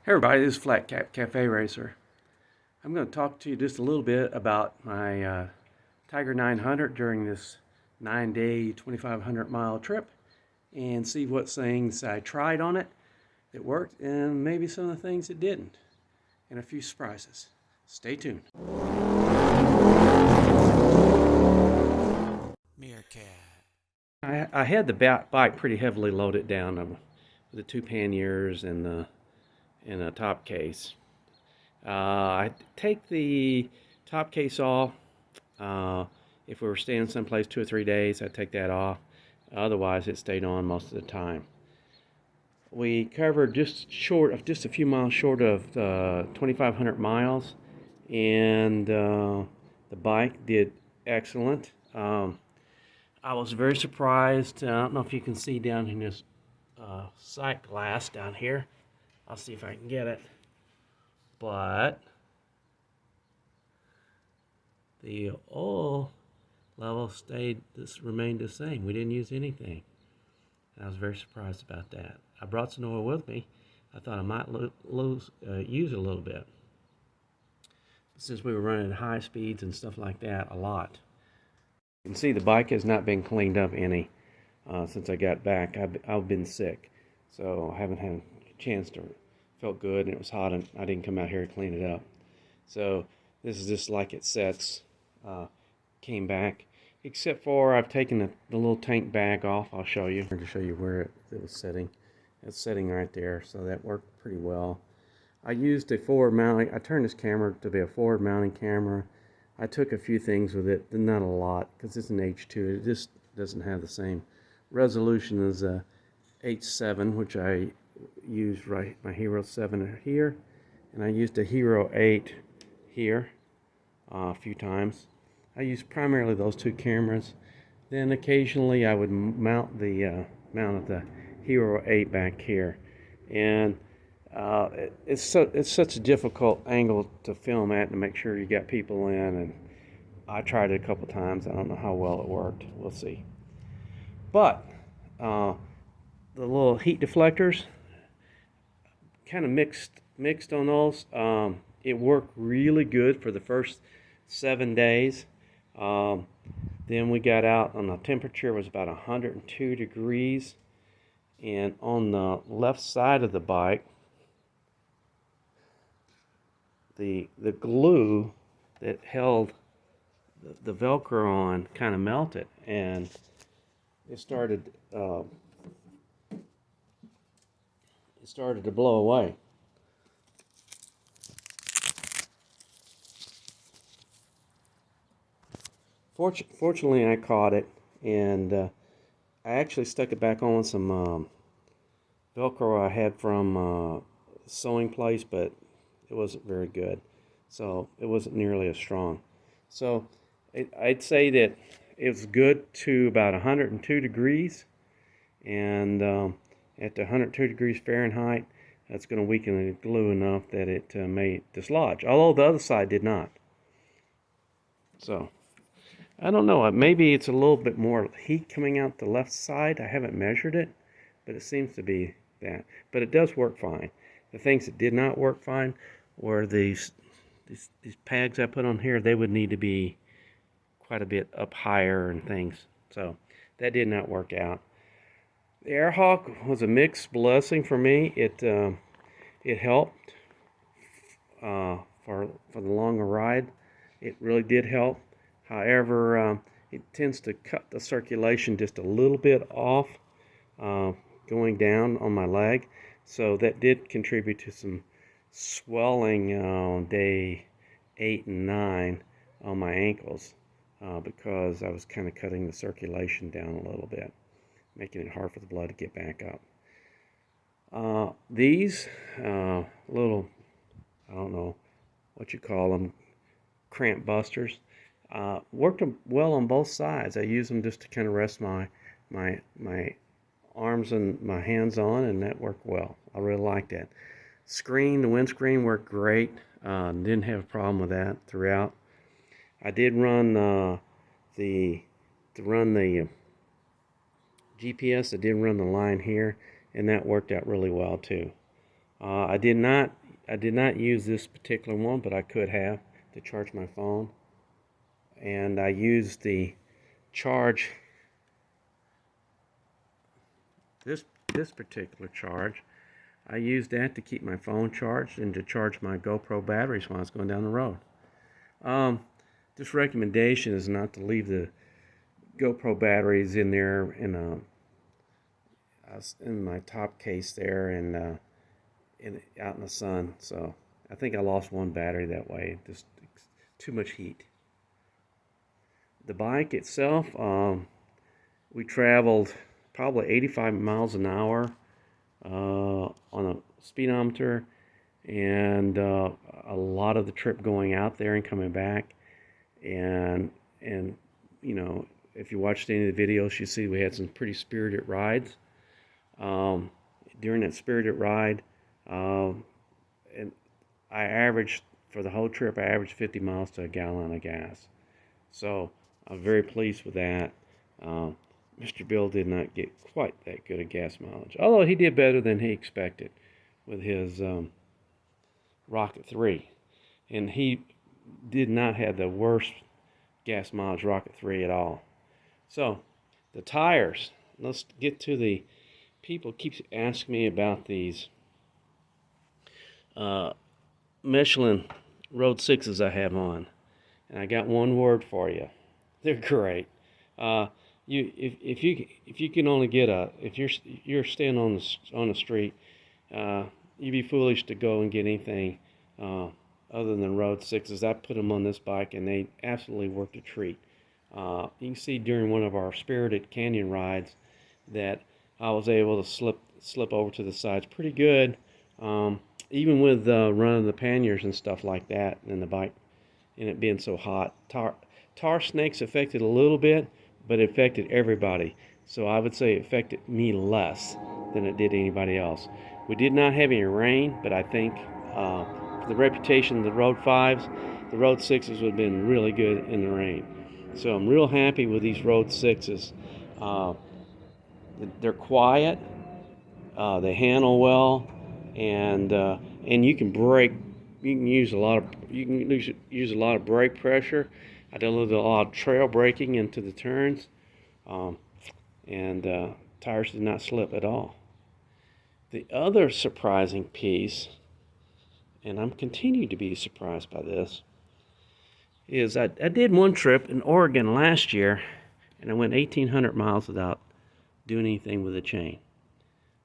Hey everybody, this is Flat Cap Cafe Racer. I'm going to talk to you just a little bit about my Tiger 900 during this 9-day, 2,500 mile trip and see what things I tried on it that worked and maybe some of the things that didn't, and a few surprises. Stay tuned. Meerkat. I had the bike pretty heavily loaded down with the two panniers and the top case. I take the top case off. If we were staying someplace 2 or 3 days, I'd take that off. Otherwise, it stayed on most of the time. We covered just a few miles short of 2,500 miles, and the bike did excellent. I was very surprised. I don't know if you can see down in this sight glass down here. I'll see if I can get it. But the oil level remained the same. We didn't use anything. I was very surprised about that. I brought some oil with me. I thought I might use it a little bit. Since we were running at high speeds and stuff like that a lot. You can see the bike has not been cleaned up any since I got back. I've been sick, so I haven't had a chance to. Felt good, and it was hot, and I didn't come out here to clean it up. So this is just like it sets. Came back, except for I've taken the little tank bag off. I'll show you. To show you where it was sitting. It's sitting right there, so that worked pretty well. I used a forward mounting. I turned this camera to be a forward mounting camera. I took a few things with it, not a lot, because it's an H2. It just doesn't have the same resolution as a H7, which I used my Hero 7 here, and I used a Hero 8 here a few times. I used primarily those two cameras. Then occasionally I would mount the Hero 8 back here, and it's such a difficult angle to film at to make sure you got people in, and I tried it a couple times. I don't know how well it worked. We'll see. But the little heat deflectors, kind of mixed on those. It worked really good for the first 7 days. Then we got out, and the temperature was about 102 degrees, and on the left side of the bike, the glue that held the Velcro on kind of melted, and it started to blow away. Fortunately, I caught it, and I actually stuck it back on with some Velcro I had from sewing place, but it wasn't very good, so it wasn't nearly as strong. So I'd say that it was good to about 102 degrees, and at the 102 degrees Fahrenheit, that's going to weaken the glue enough that it may dislodge, although the other side did not. So I don't know, maybe it's a little bit more heat coming out the left side. I haven't measured it, but it seems to be that. But it does work fine. The things that did not work fine were these pads I put on here. They would need to be quite a bit up higher and things. So that did not work out. The Airhawk was a mixed blessing for me. It helped for the longer ride. It really did help. However, it tends to cut the circulation just a little bit off going down on my leg. So that did contribute to some swelling on day 8 and 9 on my ankles because I was kind of cutting the circulation down a little bit, making it hard for the blood to get back up. These little, I don't know what you call them, cramp busters, worked well on both sides. I use them just to kind of rest my arms and my hands on, and that worked well. I really liked that. The windscreen worked great. Didn't have a problem with that throughout. I did run the GPS. I did run the line here, and that worked out really well too. I did not use this particular one, but I could have to charge my phone. And I used the charge, this particular charge. I used that to keep my phone charged and to charge my GoPro batteries while I was going down the road. This recommendation is not to leave the GoPro batteries in there in my top case there and out in the sun. So I think I lost one battery that way. Just too much heat. The bike itself, we traveled probably 85 miles an hour on a speedometer, and a lot of the trip going out there and coming back. And you know, if you watched any of the videos, you see we had some pretty spirited rides. During that spirited ride, and I averaged, for the whole trip, I averaged 50 miles to a gallon of gas. So I'm very pleased with that. Mr. Bill did not get quite that good a gas mileage, although he did better than he expected with his Rocket 3. And he did not have the worst gas mileage Rocket 3 at all. So the tires, let's get to the, people keep asking me about these Michelin Road 6s I have on. And I got one word for you. They're great. If you can only get if you're staying on the street, you'd be foolish to go and get anything other than Road 6s. I put them on this bike and they absolutely worked a treat. You can see during one of our spirited canyon rides that I was able to slip over to the sides pretty good, even with running the panniers and stuff like that, and the bike and it being so hot. Tar snakes affected a little bit, but it affected everybody. So I would say it affected me less than it did anybody else. We did not have any rain, but I think for the reputation of the Road 5s, the Road 6s would have been really good in the rain. So I'm real happy with these Road 6s. They're quiet, they handle well, and you can brake. You can use a lot of brake pressure. I did a lot of trail braking into the turns, and tires did not slip at all. The other surprising piece, and I'm continuing to be surprised by this, is I did one trip in Oregon last year, and I went 1,800 miles without doing anything with the chain.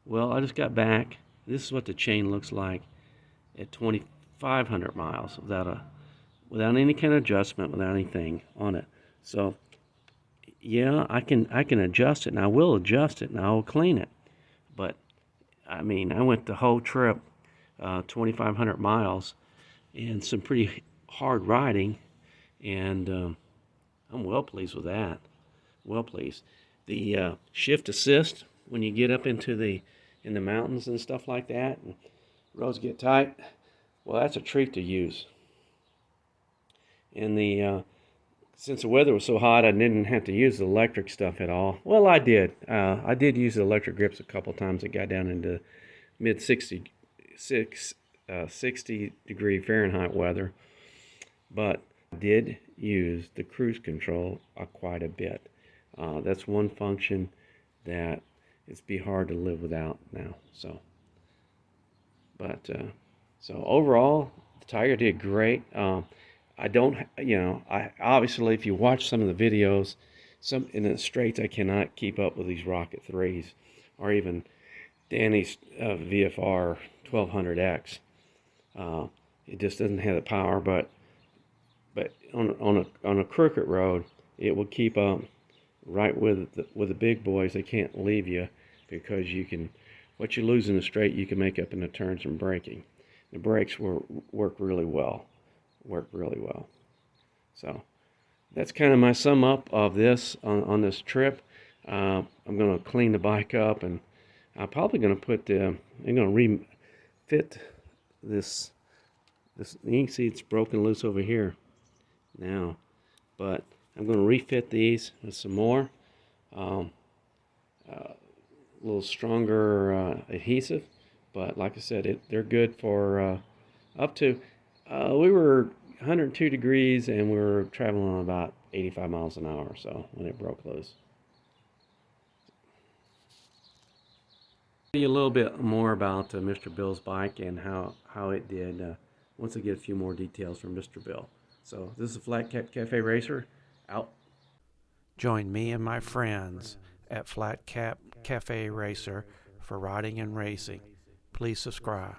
Well, I just got back. This is what the chain looks like at 2,500 miles without any kind of adjustment, without anything on it. So yeah, I can adjust it, and I will adjust it, and I will clean it. But I mean, I went the whole trip, 2,500 miles, and some pretty hard riding, and I'm well pleased with that. Well pleased. The shift assist when you get up in the mountains and stuff like that, and roads get tight. Well, that's a treat to use. And since the weather was so hot, I didn't have to use the electric stuff at all. Well, I did. I did use the electric grips a couple times. It got down into mid 60 degree Fahrenheit weather. But I did use the cruise control quite a bit. That's one function that it's be hard to live without now. So overall, the Tiger did great. I don't, I obviously, if you watch some of the videos, some in the straights, I cannot keep up with these Rocket 3s or even Danny's VFR 1200X. It just doesn't have the power, but on a crooked road, it will keep up right with the big boys. They can't leave you because what you lose in the straight, you can make up in the turns and braking. The brakes work really well. So that's kind of my sum up of this on this trip. I'm going to clean the bike up, and I'm probably going to I'm going to refit this. You can see it's broken loose over here now, but I'm going to refit these with some more a little stronger adhesive, But like I said, they're good for up to, we were 102 degrees and we were traveling on about 85 miles an hour or so when it broke loose. Tell you a little bit more about Mr. Bill's bike and how it did once I get a few more details from Mr. Bill. So this is Flat Cap Cafe Racer out. Join me and my friends at Flat Cap Cafe Racer for riding and racing. Please subscribe.